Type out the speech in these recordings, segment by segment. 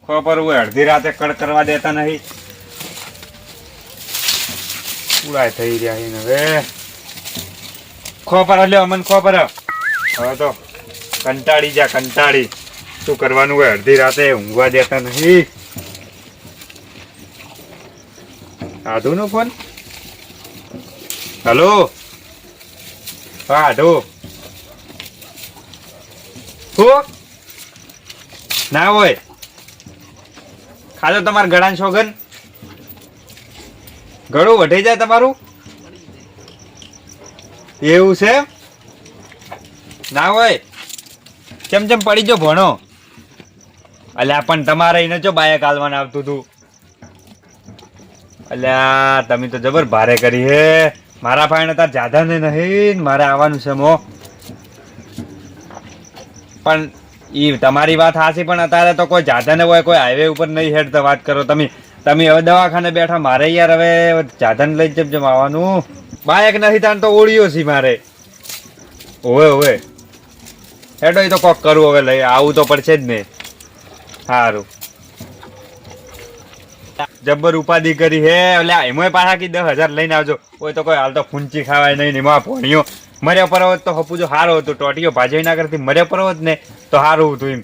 ખબર હોય અડધી રાતે કડ કરવા દેતા નહીં. ઉડાય થઈ રહ્યા છે હવે. ખબર લ્યો અમને ખબર. હવે તો કંટાળી જા કંટાળી. શું કરવાનું હોય અડધી રાતે ઊંઘવા દેતા નહીં. આધુ નો ફોન. હલો હા આધુ. શું ના હોય ખાજો તમારા ગળાન સોગન. ગળું વઢાઈ જાય તમારું એવું છે ના હોય. ચમ ચમ પડી જો ભણો. અલ્યા પણ તમારે એને જો બાયક હાલવાને આવતું હતું. અલ્યા તમે તો જબર ભારે કરી હે. મારા પાસે તાર જાદા ને નહીં મારે આવવાનું છે મો. પણ ઈ તમારી વાત હાચી પણ અત્યારે તો કોઈ જાદા ને હોય કોઈ હાઈવે ઉપર નહીં હેડ તો વાત કરો તમે. તમે હવે દવાખાને બેઠા મારે યાર હવે જાદન લઈ જમ આવવાનું. બાયક નથી તાન તો ઓળ્યો છે મારે. ઓવે ઓવે હેડો એ તો કોક કરવું હવે લઈ આવું તો પડશે જ ને. સારું જબ્બર ઉપાધિ કરી હે. એટલે એમાં પાછા કી 10,000 લઈને આવજો. કોઈ તો કોઈ હાલ તો ફૂંચી ખાવાય નહીં ને એમાં ભણ્યો મર્યા પર હોત તો હપુજો સારો હતું. ટોટીઓ ભાજી ના કરતી મર્યા પર હોત ને તો સારું હતું એમ.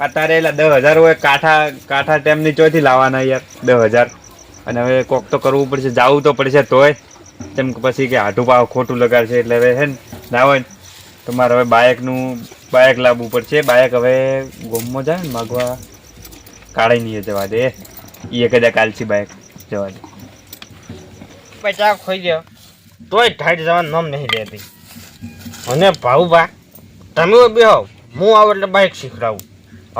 અત્યારે એટલે 10,000 હોય કાંઠા ટેમની ચોથી લાવવાના યાર 10,000. અને હવે કોક તો કરવું પડશે જવું તો પડશે તોય. તેમ પછી કે હાટું પાવ ખોટું લગાડશે એટલે હવે હે ને ના હોય ને તમારે હવે બાયક લાવવું પડશે. બાયક હવે ગોમમાં જાય ને માગવા કાઢી નહીં જવા દે. એ કદાચ કાલથી બાયક જવા દે. પૈસા ખોઈ ગયો તોય ઢાઈટ જવાનું નામ નહીં લેતી. અને ભાઉભા તમે બેહો હું આવું એટલે બાઇક શીખડાવું.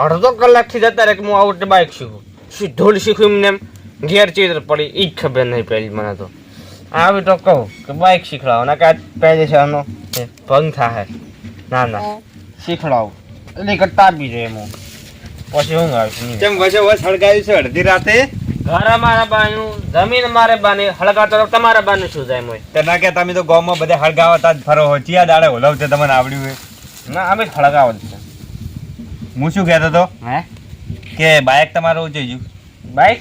અડધો કલાકથી જતા રહે કે હું આવું એટલે બાઇક શીખું. સીધું શીખ્યું એમને એમ ઘેર ચીતર પડી એ જ ખબર નહીં પહેલી મને તો. આવી તો કહું કે બાઇક શીખડાવો ના કાંઈ પહેલે છે આનો ભંગ થાય. ના ના શીખડાવું એટલે કરતા આપી જાય હું પછી હું આવીશ. કેમ વચ્ચે સળગાવ્યું છે અડધી રાતે. ઘર મારા બાનું જમીન મારે બાને હળગાતો તમારા બાનું શું જાય મોય. તો ના કે તમે તો ગામમાં બધા હળગાવતા જ ફરો હો. ચિયા દાડે ઓલવતે તમને આવડ્યું હોય. ના અમે હળગાવો જ છે. હું શું કહેતો હતો હે કે બાઇક તમારું જોઈ ગયું. બાઈક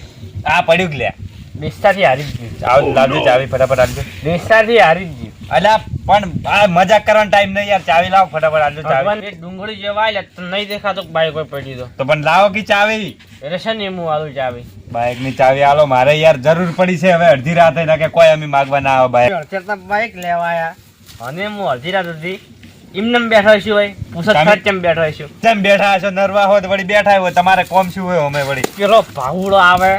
આ પડ્યું કે લ્યા ડિસ્ચાર્જથી હારી જ ગયું. લાવજો ચાવી ફટાફટ આપજો. ડિસ્ચાર્જથી હારી જ ગયું. અલ્યા પણ આ મજાક કરવાનો ટાઈમ નહીં યાર. ચાવી લાવો ફટાફટ આપજો ચાવી. ભગવાન એ ડુંગળી જેવા આલે તો નહીં દેખાતો બાઈક કોઈ પડી દો તો પણ લાવો કે ચાવી. રેશન એમ હું આલું ચાવી બાઇક ની ચાવી આલો મારે યાર જરૂર પડી છે હવે અડધી રાતે ના કે કોઈ અમે માગવા ના આવે બાઇક. બાઈક લેવા આયા અને હું અડધી રાત સુધી એમને બેઠો છું ભાઈ પૂછત કેમ બેઠો છું. જેમ બેઠા હશો નરવા હોય તો વળી બેઠા હોય તમારે કોમ શું હોય અમે વળી. પેલો ભાવડો આવે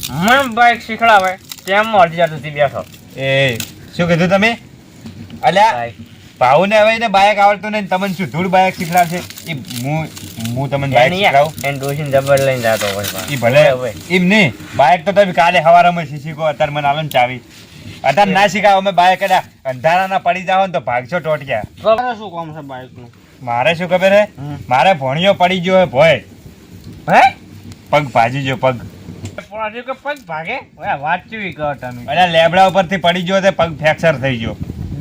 મને બાઈક શીખડાવે તેમ અડધી રાત સુધી બેઠો. એ શું કીધું તમે. અલ્યા ભાવ ને હવે ને બાઇક આવડતું નહીં તમને શું ધૂળ બાઇક શીખડાવશે. એ હું તમને બાઇક શીખડાવું એને ડોસીને જબર લઈને જતો હોય. એ ભલે એમ નહીં બાઇક તો તમે કાલે સવારમાં શીખો. અત્યારે મને આલો ને ચાવી. અત્યારે ના શીખાવ અમે બાઇક અંધારાના પડી જાવ ને તો ભાગશો ટોટિયા. શું કામ છે બાઈક નું મારે શું ખબર હે મારે ભણિયો પડી ગયો હે ભોય. હે પગ ભાજી ગયો પગ. પગ ભાગે વાત કેવી કહો તમે. અલ્યા લેબડા ઉપરથી પડી ગયો તે પગ ફ્રેક્ચર થઈ ગયો.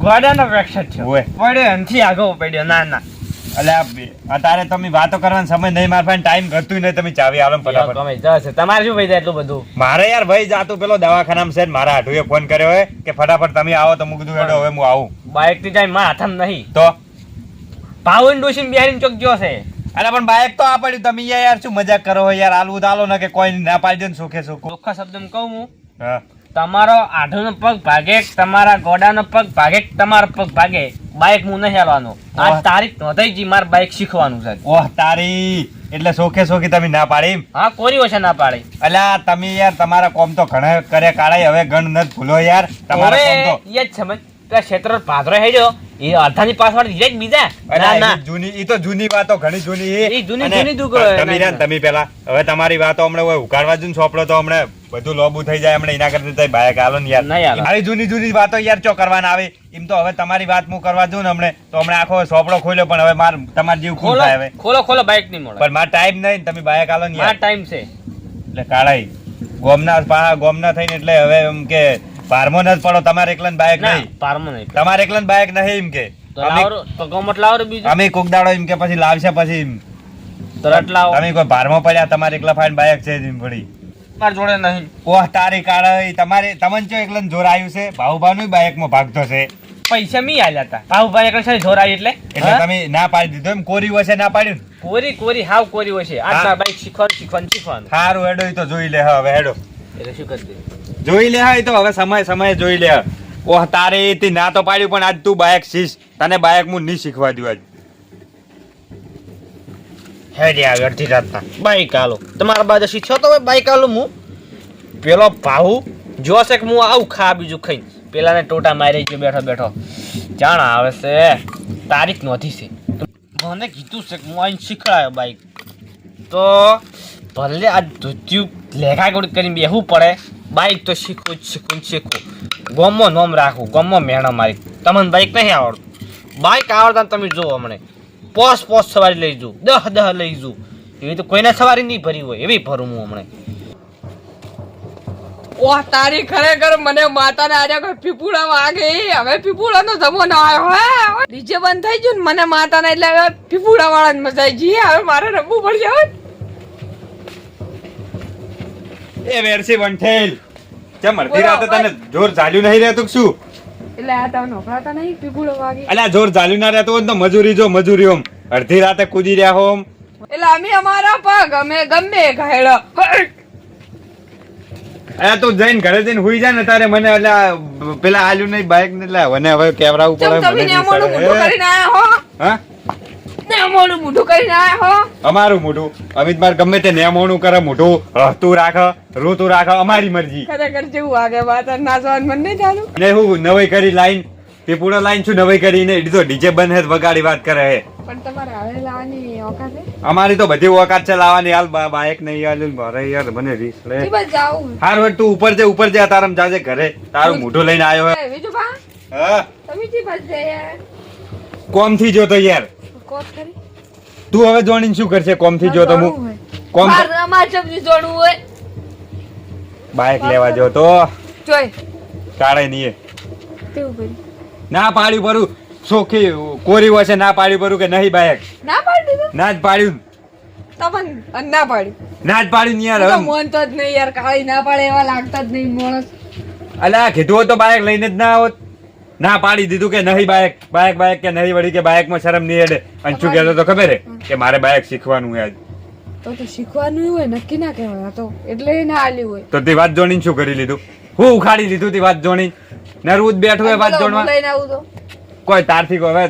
ગોડાનો ફ્રેક્ચર થયો ઓય પડ્યો એનથી આગળ પડ્યો. ના ના અલ્યા અત્યારે તમે વાતો કરવાનો સમય નહીં. મારા પાસે ટાઈમ ઘટતું નહીં. તમે ચાવી આલો ને ફટાફટ. તમે જશે તમારે શું ભાઈ એટલું બધું. મારે યાર ભાઈ જાતું પેલો દવાખાનામાં છે મારા હાટુએ ફોન કર્યો હોય કે ફટાફટ તમે આવો તો હું કીધું હેડો હવે હું આવું. બાઈક થી જાય મારા હાથમાં નહીં તો પાવન ડોસીને બિહારીને ચોક ગયો છે. અરે પણ બાઇક તો આ પડ્યું. તમે યાર શું મજાક કરો યાર. આલવું તો આલો ને કે કોઈ ના પાડી દે ને સુખે સુખ. ચોખ્ખા શબ્દમાં કહું હું હા તમારો આઢોનો પગ ભાગે તમારા ગોડાનો પગ ભાગે તમારો પગ ભાગે બાઈક હું નહીં હાલવાનો. આ તારીખ નોંધાઈ જી મારે બાઈક શીખવાનું છે. ઓહ તારી એટલે સોખે સોખી તમે ના પાડી. હા કોરી ઓછા ના પાડે. અલ્યા તમે યાર તમારા કોમ તો ઘણા કરે કાઢાય. હવે ગણ ન ભૂલો યાર તમારા કોમ તો. એ જ સમજ કે ક્ષેત્ર ભાદરો હેડ્યો એ અડધાની પાછળ બીજા જ બીજા. ના ના જૂની ઈ તો જૂની વાતો ઘણી જૂની. ઈ જૂની દુઃખ તમે પેલા હવે તમારી વાતો હમણાં હોય ઉકાળવા જ સોપડો તો હમણાં બધું લોબુ થઈ જાય. હમણાં એના કરતા બાઈક આલો ને યાર. આવી જૂની વાતો યાર ચો કરવાના આવે. એમ તો હવે તમારી વાત હું કરવા દઉં ને હમણાં તો હમણાં આખો સોપડો ખોલ્યો પણ હવે માર તમાર જીવ ખુલ થાય હવે. ખોલો બાઈક ની મોડ પણ માર ટાઈમ નહીં. તમે બાઈક આલો ને યાર. ટાઈમ છે એટલે કાળાઈ ગોમના થઈને એટલે હવે એમ કે પારમો ન જ પડો. તમારે એકલા બાઈક નહીં. પારમો નહીં તમારે એકલા બાઈક નહીં એમ કે તો ગમત લાવો બીજું. અમે કોક દાડો એમ કે પછી લાવશે પછી તો રટલા આવો. તમે કોઈ ભારમાં પડ્યા તમારે એકલા ફાઈન બાઇક છે જ પડી મારા જોડે નહીં. ઓહ તારી કાળા તમારે તમને ચો એકલા જોર આવ્યું છે ભાઉભાનું બાઇકમાં ભાગતો છે પૈસા મી આલ્યા હતા ભાઉભાઈ એકલા છે જોર આવી એટલે એટલે તમે ના પાડી દીધો એમ કોરી વસે ના પાડ્યું ને? કોરી હાવ કોરી હોય છે આ બાઈક શીખવાનું સારું હેડો ઈ તો જોઈ લે હવે હેડો એટલે શું કરી દે જોઈ લે હા ઈ તો હવે સમય જોઈ લે ઓહ તારે તે ના તો પાડ્યું પણ આજ તું બાઇક શીખ તને બાઇક હું નહીં શીખવા દઉં આજ હેડી આવે અડધી રાતના બાઈક આલો તમારા બાજુ શીખ્યો તો બાઈક આલો હું પેલો ભાઉ જોશે કે હું આવું ખા બીજું ખાઈ પેલાને ટોટા મારી ગયો બેઠો બેઠો જાણ આવે છે તારીખ નોંધી છે મને કીધું છે કે હું આઈને શીખડાયો બાઈક તો ભલે આ ધોત્યું લેખા ગોળ કરીને બેહવું પડે બાઈક તો શીખવું ગોમમાં નોમ રાખવું ગોમમાં મહેણો મારી તમને બાઈક નહીં આવડતું બાઈક આવડતા તમે જુઓ હમણે પોસ સવારી લઈ જઉં 10 લઈ જઉં એવી તો કોઈને સવારી નહીં ભરી હોય એવી ભરું હું હમણે ઓહ તારી ખરેખર મને માતાને આજે કોઈ પીપુડા વાગે હવે પીપુડાનો જમાનો આવ્યો હે ડીજે બંધ થઈ ગયું ને મને માતાને એટલે હવે પીપુડા વાળાને મજા આવી ગઈ હવે મારે રમવું પડશે હવે એ વેરસી વંઠેલ ચમ અડધી રાતે તને જોર ચાલ્યું નહીં રહેતું કે શું એટલે આ તમે નોકરાતા નહીં પીપુડા વાગે અલ્યા જોર ચાલ્યું ના રહેતું હોય ને તો મજૂરી જો મજૂરી ઓમ અડધી રાતે કૂદી રહ્યા હોમ એટલે અમે અમારા પગ અમે ગમે ઘાયડા અલ્યા તું જઈને ઘરે જઈને હુઈ જા ને તારે મને અલ્યા પેલા આલ્યું નહીં બાઇક ને એટલે મને હવે કેવરાવું ચમ પડે તમે નેમોનું મોઢું કરીને આયા હો હા નેમોનું મોઢું કરીને આયા હો અમારું મોઢું અમિત માર ગમે તે નેમોણું કરે મોઢું હસતું રાખ રોતું રાખ અમારી મરજી ખરેખર જેવું વાગે માતા નાચવાનું મન નહીં ચાલુ ને હું નવાઈ કરી લાઈન તે પૂરો લાઈન છું નવાઈ કરીને દીધો ડીજે બંધ હે તો વગાડી વાત કરે હે પણ તમારે હવે લાવવાની ઓકાત હે અમારી તો બધી ઓકાત છે લાવવાની હાલ બાઇક નહીં હાલ મારે યાર મને રીસ લે ઈ બસ જાવું હારું તું ઉપર જે તારમ જાજે ઘરે તારું મોઢું લઈને આવ્યો હે બીજું બા હા તમે જી બસ જાય કોમ થી જો તો યાર કોત કરી તું હવે જોણીને શું કરશે કોમ થી જો તો હું કોમ માર અમાર સબ્જી જોડવું હોય બાઇક લેવા જો તો જોઈ કાળે નહીં તેવું કરી ના પાડ્યું પરું સોખી કોરી હોય છે ના પાડ્યું પરું કે નહીં બાઇક ના પાડી દીધું ના જ પાડ્યું તમને ના પાડી ના જ પાડ્યું ને યાર તો હવે મોન તો જ નહીં યાર કાળી ના પાડે એવા લાગતા જ નહીં માણસ અલા કીધું હોત તો બાઇક લઈને જ ના આવત ના પાડી દીધું કે નહીં બાઇક કે નહીં વળી કે બાઇકમાં શરમ નહીં હેડે અને શું કહેતો તો ખબર હે કે મારે બાઇક શીખવાનું હે આજ તો શીખવાનું હોય નક્કી ના કહેવાય તો એટલે ના આલ્યું હોય તો તે વાત જોડીને શું કરી લીધું હું ઉખાડી લીધું તે વાત જોડી નરવું જ બેઠું હોય વાત જોડવા લઈને આવું તો કોઈ તારથી કોઈ હવે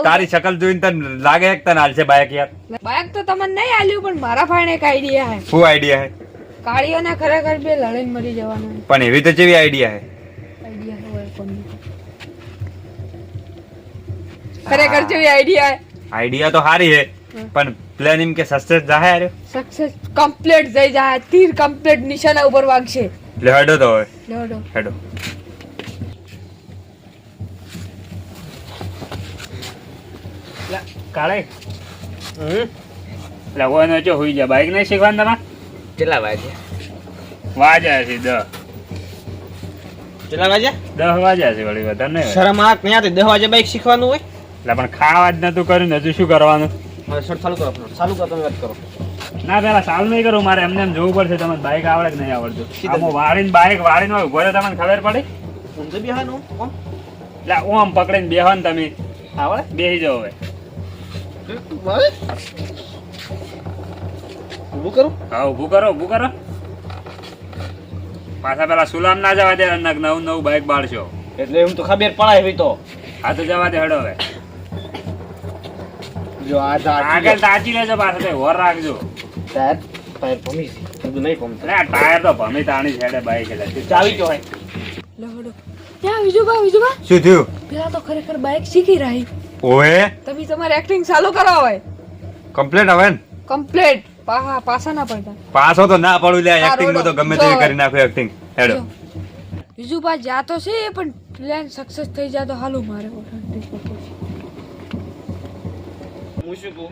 તારી શકલ જોઈને તને લાગે કે તને હાલશે બાઇક યાર બાઈક તો તમને નહીં આલ્યું પણ મારા ફાઈને એક આઈડિયા હે શું આઈડિયા હે કાળીઓને ખરેખર બે લડીને મરી જવાના પણ એવી તો કેવી આઈડિયા હે આઈડિયા હોય કોની ખરેખર જેવી આઈડિયા હે આઈડિયા તો સારી હે પણ પ્લાન એમ કે સક્સેસ જાહે આર્યો સક્સેસ કમ્પ્લીટ જઈ જાય તીર કમ્પ્લીટ નિશાના ઉપર વાગશે એટલે હેડો તો હવે લેવડો હેડો કાળે લગવાનો ચો હોઈ જા બાઈક નહીં શીખવાનું તમારે કેટલા વાગે વાજ્યા છે 10 કેટલા વાગે વાજ્યા છે વળી વધારે નહીં શરમ આક નહીં આવતી 10 વાગે બાઈક શીખવાનું હોય એટલે પણ ખાવા જ નતું કર્યું ને હજુ શું કરવાનું હવે શર્ટ ચાલુ કરો તમે વાત કરો ના પેલા સારું નહીં કરું મારે એમને એમ જોવું પડશે તમને બાઈક આવડે કે નહીં આવડતું આમાં વાળીને હોય ઉભો તો તમને ખબર પડી ઊંધું બેહાનું કોણ એટલે ઓમ પકડીને બેહો ને તમે આવડે બેસી જાઓ હવે ઊભું કરું હા ઊભું કરો પાછા પેલા સુલામ ના જવા દે નવું બાઈક બાળશો એટલે એમ તો ખબર પડાય એવી તો હા તો જવા દે હડો હવે જો આ આગળ તાચી લેજો પાછા તે હોર રાખજો ટાયર ભમી છે બધું નહીં ભમતું એટલે આ ટાયર તો ભમી તાણી છેડે બાઈક એટલે ચાવી જો હોય લેવડો ત્યાં વિજુબા શું થયું પેલા તો ખરેખર બાઈક શીખી રહી ઓએ તમે તમારે એક્ટિંગ ચાલુ કરો હોય કમ્પ્લેટ હવે ને કમ્પ્લીટ પાછા ના પડતા પાછો તો ના પડું લે હા, એક્ટિંગ માં તો ગમે જો. તેવી કરી નાખો એક્ટિંગ હેડો વિજુબા જાતો છે પણ પ્લાન સક્સેસ થઈ જાય તો હાલું મારે હું શું કહું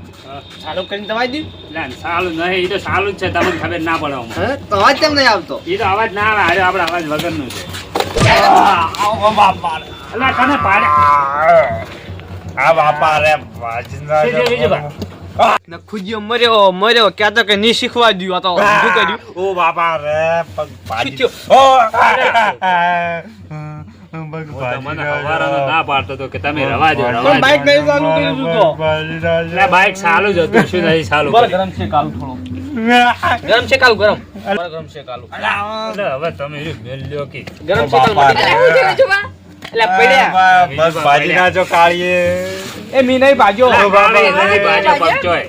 ચાલુ કરીને દવાઈ દી એટલે સાલું નહીં એ તો સાલું જ છે તમને ખબર ના પડે આમાં. હે તો અવાજ કેમ નહીં આવતો એ તો અવાજ ના આવે હારે આપણે અવાજ વગરનું છે એટલે તને પાડે આ બાપા રે વાજના બીજું બા. નખુજીઓ મર્યો ક્યાં તો કે નહીં શીખવા દ્યું આ તો શું કર્યું ઓ બાપા રે પગ ભાજી શું ઓ હું તમને હવારાનો ના પાડતો હતો કે તમે રવા દો, રવા પણ દો. બાઈક નહીં ચાલુ કર્યું તું તો એટલે બાઈક ચાલુ જ હતું, શું નહીં ચાલુ બરાબર, કર્યું? ગરમ છે કાલુ થોડો ગરમ છે કાલુ ગરમ બરાબર, ગરમ છે કાલુ એટલે હવે તમે એ મેલ લ્યો કે ગરમ છે કાલુ બાપા. અરે હું થયું વિજુભા? એટલે પડ્યા બસ ભાજી ના જો કાળીએ એ મી નહીં ભાગ્યો એટલે ગાડી બાપા. નહીં બાજુ પંચોય.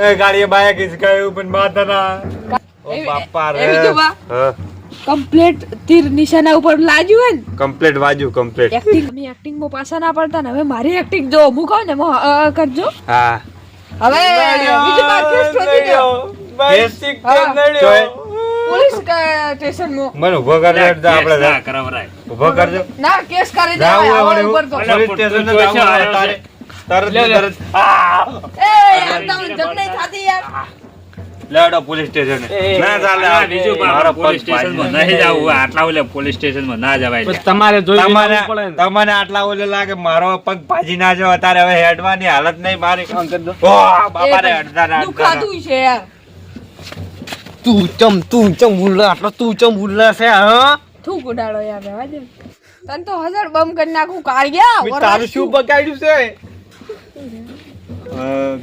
એ ગાડીએ બાઈક હિસકાયું પણ માતા ના ઓ બાપા એ વિજુભા, હા કમ્પ્લેટ તીર નિશાના ઉપર લાગ્યું હોય ને કમ્પ્લીટ વાજુ કમ્પ્લીટ એક્ટિંગ અમે એક્ટિંગ માં પાછા ના પડતા ને હવે મારી એક્ટિંગ જો હું કહું ને કરજો હા હવે વિજુભા કેસ શોધી દો પોલીસ સ્ટેશનમાં મને ઉભો કરી દે આપણે ના કરાવરાય. ઉભો કરજો ના કેસ કરી જાવું દેવાય હોય હવે ઉપર તો અલા, પોલીસ સ્ટેશન તો જાવું હોય આવ્યો તારે. તરત લે, લે. તરત આ! એ યાર તમને જગ નહીં થાતી યાર લેવડો પોલીસ સ્ટેશન ના ચાલે આ બીજું પણ મારો પોલીસ પગ સ્ટેશનમાં ભાજી. નહીં જવું, આટલા ઓલે પોલીસ સ્ટેશનમાં ના જવાય લ્યા. તમારે જોઈ તમને પડે ને. તમને આટલા ઓલે લાગે મારો પગ ભાજી ના જો અત્યારે હવે હેડવાની હાલત નહીં મારી આમ કરી દો. ઓ બાપા રે અડધા ના અડધા દુખાતું છે યાર તું ચમ ભૂલા આટલો તું ચમ ભૂલા છે હા થૂક ઉડાડો યાર રહેવા દે તને તો 1000 બમ કરી નાખું કાઢ્યા તારું શું બગાડ્યું છે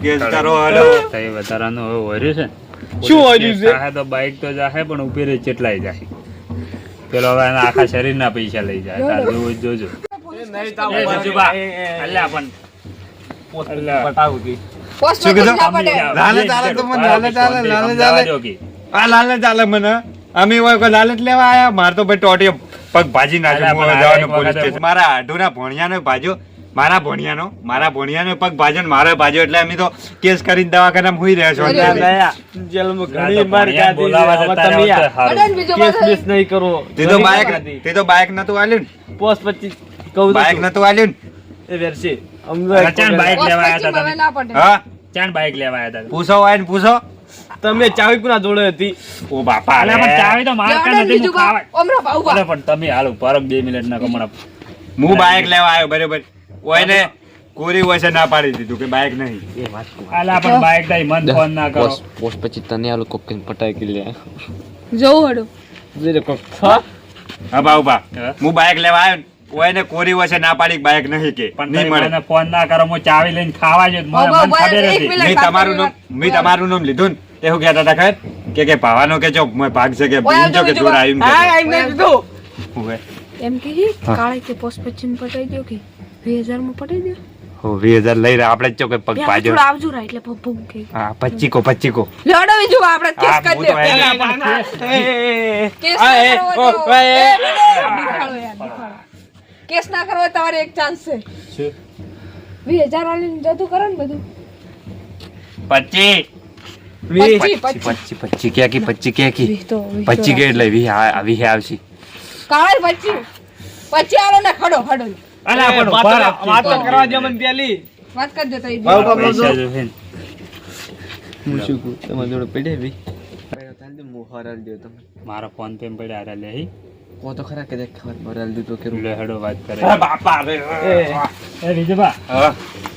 ગેસ કરો હાલો તઈ વધારાનું હવે વર્યું છે ને. શું પોલીસ વર્યું છે? જાહે તો બાઈક તો જાહે પણ ઉપેરે ચેટલાય જાહે. પેલો હવે એના આખા શરીરના પૈસા લઈ જાય. તાર જોવું જ જોજો. એ બીજુબા, અલ્યા પણ અલ્યા. બતાવું કે પોસ્ટ શું કીધું? ના પડે લાલે ચાલે તો મને લાલે ચાલે લાલે ચાલે સમજાવજો કે. આ લાલે ચાલે મને અમે હોય કોઈ લાલચ લેવા આયા માર તો ભાઈ ટોટીઓ પગ ભાજી નાખ્યો અલા, હું પણ જવાનું આ એક પોલીસ વખતે સ્ટેશન મારા આઢુના ભણિયાનો ભાજ્યો મારા ભણિયાનો પગ ભાજ્યો ને મારો ભાજ્યો એટલે અમે તો કેસ કરીને દવાખાનામાં હુઈ રહ્યા છો અરે, અત્યારે. નયા જેલમાં આ ઘણી તો માર ભણ્યા ખાધી બોલાવા છે. હવે જતા તમે રહ્યા યાર હોત તો અડન હારું. બીજો કેસ પાછો બેસ નહીં કરો તે તો બાઈક નતું આલ્યું ને પોસ્ટ 25 કહું બાઈક નતું આલ્યું ને એ વેરસી અલા, ચાણ બાઈક પોસ્ટ લેવા પછી આવ્યા હવે હતા ના પડે હા ચાણ બાઈક લેવા આવ્યા હતા. પૂછો હોય ને પૂછો તમે ચાવી કોના જોડે હતી ઓ બાપા અલા, પણ ચાવી તો માર કાન અડન નથી, બીજું હું ખાવા. ઓમરા ભાઉ અલા, પણ તમે હાલો પરમ 2 મિનિટ ના કમણા. હું બાઈક લેવા આવ્યો બરોબર ઓયને કોરી વસે ના પાડી દીધું કે બાઈક નહીં અલા, પણ બાઈક દઈ મન ફોન ના કરો. પોસ્ટ પછી તને આલો કોક પટાઈ કે લે જોઉં હડો જે કોક હા હા બાઉબા હા? હું બાઈક લેવા આવ્યો ને ઓયને કોરી વસે ના પાડી કે બાઈક નહીં કે પણ નહીં તમે મળે મને ફોન ના કરો, હું ચાવી લઈને ખાવા જ મને બાબા, મને ખબર એક હતી. મિનિટ. મેં તમારું નામ લીધું ને તે હું કહેતા હતા ખબર કે ભાવાનો કે જો ભાગ છે કે ઓય, બીજો કે આવજો, જોર આવ્યું હા કે એમ નહીં દીધું હોવે એમ કે કાળે કે પોસ્ટ પછી પટાઈ દો કે 2000 માં પટાઈ દો હો 2000 લઈ રહ્યા આપણે જ ચો કે પગ પેલા પાજો થોડા આવજો રા એટલે ભમ કે હા 25 કો લેડો બીજું આપણે કેસ હા, કરી હું દે તો એ- અલા, પણ કેસ આ, ના એ, કરવો ઓ, તો- એ, એ, નિખાળો યાર, નિખાળો. કેસ ના કરવો હોય તમારે એક ચાન્સ છે શું? 2000 વાળીને જતું કરો ને બધું 25 25 કે કી 25 કે કી વીસ તો 25 કે એટલે 20 આવશે કાળે 25 આલો ને ખડો ખડો અલા, પણ વાત ઉભા તો- રાખજો. વાત તો કરવા દે મને પેલી વાત કરી દેતા ઈ બાબુ, બાબુ. પૈસા જોશે ને. હું શું કહું તમારી જોડે પડે ભઈ મારો ફોન પે પડ્યા હતા લે હી. કો તો ખરા કે દેખ ખબર મોરલ દીધો કે લે હેડો વાત કરે. બાપા રે એ વિજયભા, હા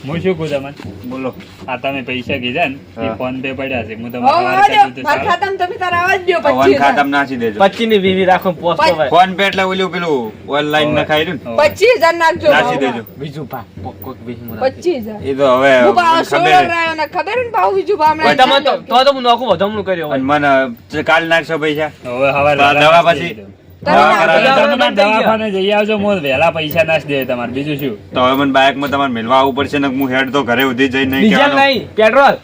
હું શું કહું તમને? બોલો આ તમે પૈસા કીધા ને એ હા. ફોન પે પડ્યા છે, હું હો, તમારે આવા સવારે દ્યો. કીધું મારા સારું. ખાતામાં તમે તારા આવા જ દ્યો વન 25,000. ખાતામાં નાખી દેજો 25 ની વીવી રાખો પોસ્ટ પાંચ. ભાઈ ફોન પે એટલે ઓલું પેલું ઓનલાઈન નખાઈ રહ્યું ને 25,000 નાખજો નાખી ભાવ. દેજો બીજું પા કોક બીજું મને 25,000 એ તો હવે હું ભાવ મને 16 ખબર રહ્યો ને ખબર ને ભાવ બીજું ભાવ ભાઈ તમે તો હું નોખું વધામણું કર્યો અને મને કાલ નાખશો પૈસા હવે હવારે દવા વહેલા પછી? નાખી દેજો. તમે દવા નાખી કરાવી દો. દવા- તમે દવાખાને જઈ આવજો, હું વહેલા પૈસા નાખી દે તમારે, બીજું શું? તો હવે મને બાઇકમાં તમારે મેળવા આવવું પડશે ને હું હેડ તો ઘરે સુધી જઈ નહીં ડીઝલ કહેવાનો. નહીં પેટ્રોલ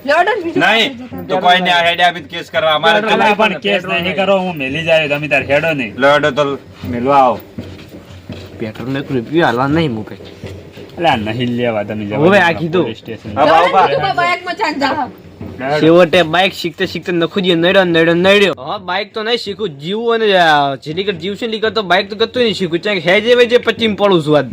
લેવડો ને બીજું નહીં તો કોઈ ને આ હેડે આપી કેસ કરવા અમારે તો અલા, પણ કેસ નહીં કરો, હું મેલી જાય તમે તાર હેડો નહીં. લડો તો મેળવા આવો પેટ્રોલ ને રૂપિયા હાલવા નહીં મૂકે અલા, નહીં લેવા તમે જવા હવે દો આ કીધું. Police station. હા, લેવડો બાબા. ને બીજું બાઈકમાં ચાંદ જા છેવટે બાઇક શીખતે શીખતે નખુજી નડ્યો હા બાઇક તો નહીં શીખું જીવું અને જીલીકર જીવશે લીકર તો બાઇક તો ગતું નહીં શીખું ચાંક હેજે વેજે 25 પડું છું આજ